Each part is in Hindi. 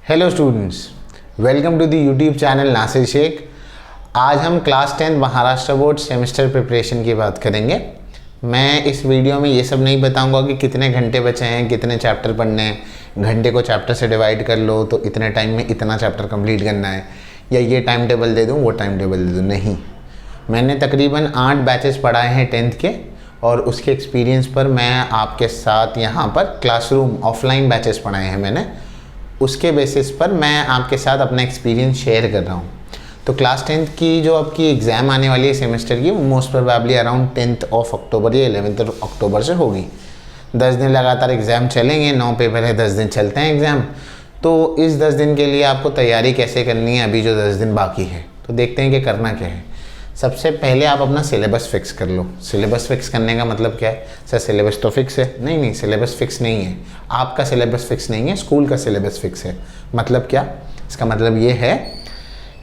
Hello students, welcome to the YouTube channel Nasir Shaikh. आज हम class 10 Maharashtra board semester preparation की बात करेंगे। मैं इस वीडियो में ये सब नहीं बताऊंगा कि कितने घंटे बचे हैं, कितने चैप्टर पढ़ने हैं, घंटे को चैप्टर से डिवाइड कर लो तो इतने टाइम में इतना चैप्टर कंप्लीट करना है, या ये टाइम टेबल दे दूँ वो टाइम टेबल दे दूँ। नहीं, मैंने तकरीबन 8 बैचेस पढ़ाए हैं 10th के, और उसके एक्सपीरियंस पर मैं आपके साथ यहाँ पर क्लासरूम ऑफलाइन बैचेस पढ़ाए हैं मैंने, उसके बेसिस पर मैं आपके साथ अपना एक्सपीरियंस शेयर कर रहा हूँ। तो क्लास 10th की जो आपकी एग्ज़ाम आने वाली है सेमेस्टर की, वो most probably around 10th of October या 11th अक्टूबर से होगी। 10 दिन लगातार एग्ज़ाम चलेंगे, 9 पेपर है, 10 दिन चलते हैं एग्ज़ाम। तो इस 10 दिन के लिए आपको तैयारी कैसे करनी है, अभी जो 10 दिन बाकी है, तो देखते हैं कि करना क्या है। सबसे पहले आप अपना सिलेबस फिक्स कर लो। सिलेबस फिक्स करने का मतलब क्या है? सर सिलेबस तो फिक्स है। नहीं, सिलेबस फिक्स नहीं है। आपका सिलेबस फिक्स नहीं है, स्कूल का सिलेबस फिक्स है। मतलब क्या? इसका मतलब ये है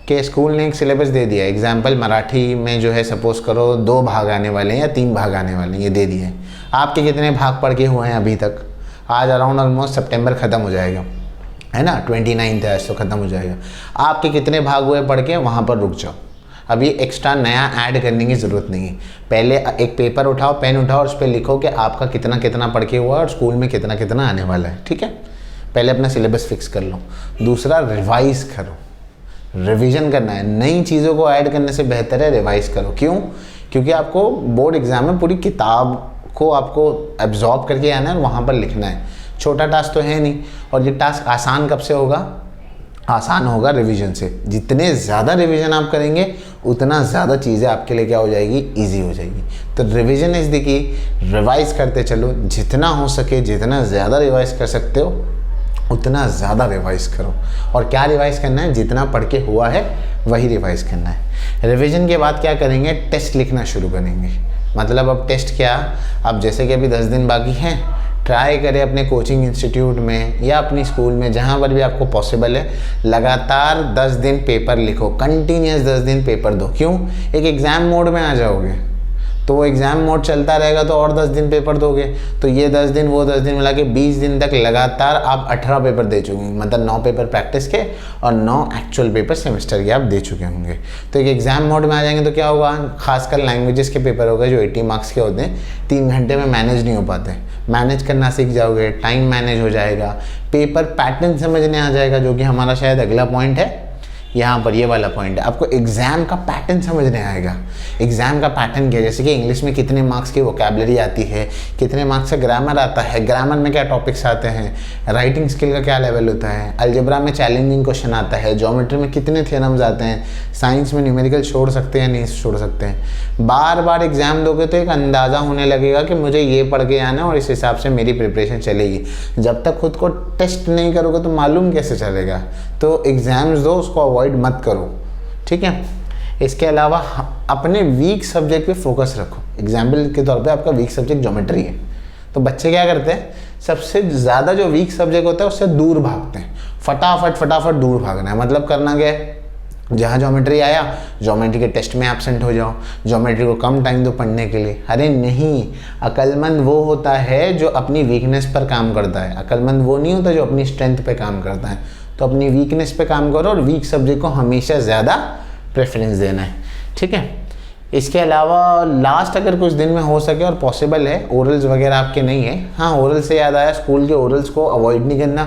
कि स्कूल ने एक सिलेबस दे दिया। एग्जाम्पल, मराठी में जो है सपोज़ करो 2 भाग आने वाले हैं या 3 भाग आने वाले हैं, ये दे दिए। आपके कितने भाग पढ़ के हुए हैं अभी तक? आज अराउंड ऑलमोस्ट सितंबर ख़त्म हो जाएगा, है ना, 29 है आज तो ख़त्म हो जाएगा। आपके कितने भाग हुए पढ़ के, वहाँ पर रुक जाओ। अभी एक्स्ट्रा नया ऐड करने की ज़रूरत नहीं है। पहले एक पेपर उठाओ, पेन उठाओ, उस पर लिखो कि आपका कितना कितना पढ़ के हुआ और स्कूल में कितना कितना आने वाला है। ठीक है, पहले अपना सिलेबस फिक्स कर लो। दूसरा, रिवाइज़ करो। रिवीजन करना है, नई चीज़ों को ऐड करने से बेहतर है रिवाइज़ करो। क्यों? क्योंकि आपको बोर्ड एग्ज़ाम में पूरी किताब को आपको एब्जॉर्ब करके आना है और वहाँ पर लिखना है। छोटा टास्क तो है नहीं, और ये टास्क आसान कब से होगा? आसान होगा रिवीजन से। जितने ज़्यादा रिवीजन आप करेंगे उतना ज़्यादा चीज़ें आपके लिए क्या हो जाएगी, ईजी हो जाएगी। तो revision is the key. Revise करते चलो, जितना हो सके, जितना ज़्यादा रिवाइज़ कर सकते हो उतना ज़्यादा रिवाइज़ करो। और क्या रिवाइज़ करना है? जितना पढ़ के हुआ है वही रिवाइज़ करना है। रिवीजन के बाद क्या करेंगे? टेस्ट लिखना शुरू करेंगे। मतलब अब टेस्ट क्या, अब जैसे कि अभी 10 दिन बाकी हैं, ट्राई करें अपने कोचिंग इंस्टीट्यूट में या अपनी स्कूल में, जहाँ पर भी आपको पॉसिबल है, लगातार 10 दिन पेपर लिखो। कंटिन्यूस 10 दिन पेपर दो। क्यों? एक एग्ज़ाम मोड में आ जाओगे तो वो एग्ज़ाम मोड चलता रहेगा तो और 10 दिन पेपर दोगे, तो ये 10 दिन वो 10 दिन मिला के 20 दिन तक लगातार आप 18 पेपर दे चुके होंगे। मतलब 9 पेपर प्रैक्टिस के और 9 एक्चुअल पेपर सेमेस्टर के आप दे चुके होंगे। तो एक एग्ज़ाम मोड में आ जाएंगे तो क्या होगा? खासकर लैंग्वेजेस के पेपर हो गए जो 80 मार्क्स के होते हैं, 3 घंटे में मैनेज नहीं हो पाते। मैनेज करना सीख जाओगे, टाइम मैनेज हो जाएगा, पेपर पैटर्न समझने आ जाएगा, जो कि हमारा शायद अगला पॉइंट है। यहाँ पर ये वाला पॉइंट है, आपको एग्ज़ाम का पैटर्न समझने आएगा। एग्ज़ाम का पैटर्न क्या है? जैसे कि इंग्लिश में कितने मार्क्स की वोकैबुलरी आती है, कितने मार्क्स का ग्रामर आता है, ग्रामर में क्या टॉपिक्स आते हैं, राइटिंग स्किल का क्या लेवल होता है, अलजेब्रा में चैलेंजिंग क्वेश्चन आता है, ज्योमेट्री में कितने थ्योरम्स आते हैं, साइंस में न्यूमेरिकल छोड़ सकते हैं या नहीं छोड़ सकते हैं। बार बार एग्ज़ाम दोगे तो एक अंदाज़ा होने लगेगा कि मुझे ये पढ़ के आना है और इस हिसाब से मेरी प्रिपरेशन चलेगी। जब तक खुद को टेस्ट नहीं करोगे तो मालूम कैसे चलेगा? तो एग्ज़ाम्स दो, उसको अवॉइड मत करो। ठीक है, इसके अलावा अपने वीक सब्जेक्ट पे फोकस रखो। एग्जाम्पल के तौर पे आपका वीक सब्जेक्ट ज्योमेट्री है, तो बच्चे क्या करते हैं? सबसे ज़्यादा जो वीक सब्जेक्ट होता है उससे दूर भागते हैं। फटाफट दूर भागना है। मतलब करना क्या है? जहाँ ज्योमेट्री आया, ज्योमेट्री के टेस्ट में एब्सेंट हो जाओ, ज्योमेट्री को कम टाइम दो पढ़ने के लिए। अरे नहीं, अक्लमंद वो होता है जो अपनी वीकनेस पर काम करता है। अक्लमंद वो नहीं होता जो अपनी स्ट्रेंथ पे काम करता है। तो अपनी वीकनेस पे काम करो और वीक सब्जेक्ट को हमेशा ज़्यादा प्रेफरेंस देना है। ठीक है, इसके अलावा लास्ट अगर कुछ दिन में हो सके और पॉसिबल है, ओरल्स वगैरह आपके नहीं है। हाँ, ओरल से याद आया, स्कूल के ओरल्स को अवॉइड नहीं करना,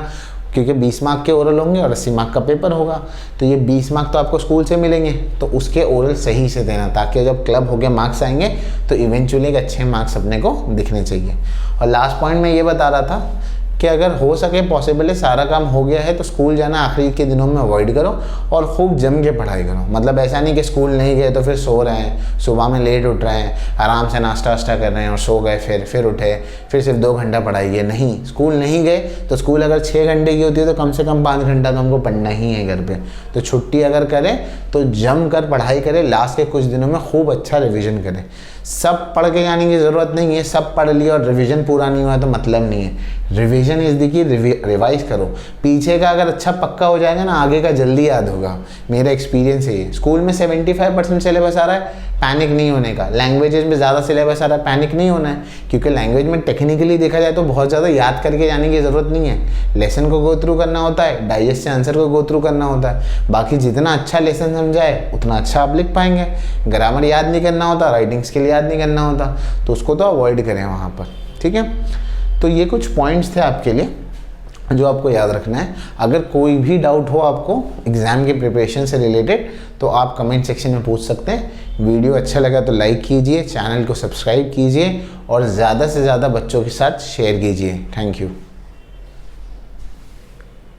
क्योंकि 20 मार्क के ओरल होंगे और 80 मार्क का पेपर होगा। तो ये 20 मार्क तो आपको स्कूल से मिलेंगे, तो उसके ओरल सही से देना, ताकि जब क्लब हो गया मार्क्स आएंगे तो इवेंचुअली एक अच्छे मार्क्स अपने को दिखने चाहिए। और लास्ट पॉइंट मैं ये बता रहा था कि अगर हो सके, पॉसिबल है, सारा काम हो गया है, तो स्कूल जाना आखिरी के दिनों में अवॉइड करो और खूब जम के पढ़ाई करो। मतलब ऐसा नहीं कि स्कूल नहीं गए तो फिर सो रहे हैं, सुबह में लेट उठ रहे हैं, आराम से नाश्ता वाश्ता कर रहे हैं और सो गए, फिर उठे, फिर सिर्फ 2 घंटा पढ़ाई है। नहीं, स्कूल नहीं गए तो स्कूल अगर 6 घंटे की होती है तो कम से कम 5 घंटा तो हमको पढ़ना ही है घर पर। तो छुट्टी अगर करें तो जम कर पढ़ाई करें, लास्ट के कुछ दिनों में खूब अच्छा रिविज़न करें। सब पढ़ के जाने की ज़रूरत नहीं है, सब पढ़ लिया और रिवीजन पूरा नहीं हुआ तो मतलब नहीं है। रिवीजन इस देखिए रिवाइज करो, पीछे का अगर अच्छा पक्का हो जाएगा ना आगे का जल्दी याद होगा। मेरा एक्सपीरियंस है ये। स्कूल में 75% सिलेबस आ रहा है, पैनिक नहीं होने का। लैंग्वेजेस में ज़्यादा सिलेबस आ रहा है, पैनिक नहीं होना है, क्योंकि लैंग्वेज में टेक्निकली देखा जाए तो बहुत ज़्यादा याद करके जाने की ज़रूरत नहीं है। लेसन को गो थ्रू करना होता है, डाइजेस्ट से आंसर को गो थ्रू करना होता है। बाकी जितना अच्छा लेसन समझाए उतना अच्छा आप लिख पाएंगे। ग्रामर याद नहीं करना होता, राइटिंग स्किल याद नहीं करना होता, तो उसको तो अवॉइड करें वहाँ पर। ठीक है, तो ये कुछ पॉइंट्स थे आपके लिए जो आपको याद रखना है। अगर कोई भी डाउट हो आपको एग्ज़ाम के प्रिपरेशन से रिलेटेड तो आप कमेंट सेक्शन में पूछ सकते हैं। वीडियो अच्छा लगा तो लाइक कीजिए, चैनल को सब्सक्राइब कीजिए और ज़्यादा से ज़्यादा बच्चों के साथ शेयर कीजिए। Thank you.